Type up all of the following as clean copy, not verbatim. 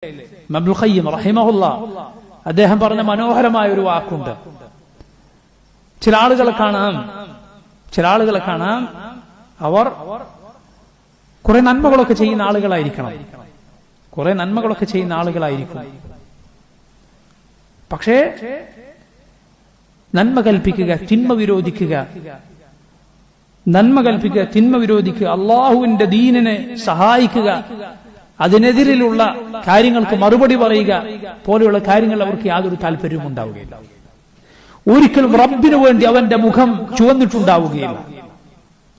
ഇബ്നുൽ ഖയ്യിം റഹിമഹുല്ലാഹ് അദ്ദേഹം പറഞ്ഞ മനോഹരമായ ഒരു വാക്കുണ്ട്. ചില ആളുകളെ കാണാം അവർ കുറെ നന്മകളൊക്കെ ചെയ്യുന്ന ആളുകളായിരിക്കും. പക്ഷേ നന്മ കൽപ്പിക്കുക, തിന്മ വിരോധിക്കുക, അള്ളാഹുവിന്റെ ദീനിനെ സഹായിക്കുക, അതിനെതിരിലുള്ള കാര്യങ്ങൾക്ക് മറുപടി പറയുക പോലെയുള്ള കാര്യങ്ങൾ അവർക്ക് യാതൊരു താല്പര്യവും ഉണ്ടാവുകയില്ല. ഒരിക്കലും റബ്ബിനു വേണ്ടി അവന്റെ മുഖം ചുവന്നിട്ടുണ്ടാവുകയില്ല.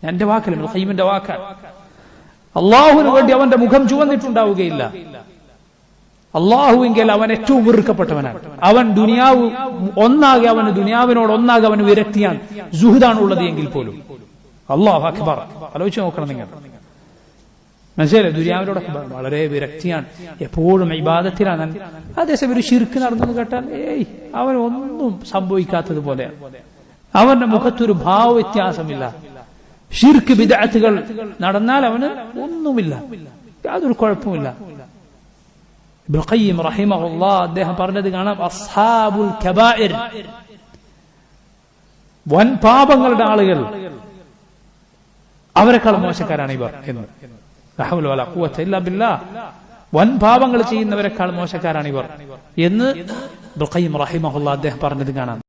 എന്റെ വാക്കല്ല, ഇബ്നുൽ ഖയ്യിമിന്റെ വാക്കാണ്. അള്ളാഹുവിന് വേണ്ടി അവന്റെ മുഖം ചുവന്നിട്ടുണ്ടാവുകയില്ല. അള്ളാഹുവെങ്കിൽ അവൻ ഏറ്റവും വെറുക്കപ്പെട്ടവനാണ്. അവൻ ദുനിയാവ് ഒന്നാകെ, അവന് ദുനിയാവിനോട് ഒന്നാകെ അവന് വിരക്തിയാണ്, സുഹൃദാണ് ഉള്ളത് എങ്കിൽ പോലും. അല്ലാഹു അക്ബർ, ആലോചിച്ച് നോക്കണം നിങ്ങൾ. മനസ്സിലായി, ദുനിയാവിനോടൊക്കെ വളരെ വിരക്തിയാണ്, എപ്പോഴും ഇബാദത്തിലാണ്. അതേസമയം ഒരു ശിർക്ക് നടന്നു കേട്ടാൽ അവനൊന്നും സംഭവിക്കാത്തതുപോലെയാണ്. അവന്റെ മുഖത്തൊരു ഭാവവ്യത്യാസമില്ല. ശിർക്ക് ബിദ്അത്തുകൾ നടന്നാൽ അവന് ഒന്നുമില്ല, യാതൊരു കുഴപ്പമില്ല. ഇബ്നുൽ ഖയ്യിം റഹിമഹുല്ലാഹ് അദ്ദേഹം പറഞ്ഞത് കാണാം, അസ്ഹാബുൽ കബായിർ, വൻ പാപങ്ങളുടെ ആളുകൾ, അവരെക്കാൾ മോശക്കാരാണ് ഇവർ എന്ന്. ലാ ഹൗല വലാ ഖുവത ഇല്ലാ ബില്ലാഹ്. വൻ പാപങ്ങൾ ചെയ്യുന്നവരെക്കാൾ മോശക്കാരാണ് ഇവർ എന്ന് ഇബ്നുൽ ഖയ്യിം റഹിമഹുല്ലാഹ് അദ്ദേഹം പറഞ്ഞത് കാണാം.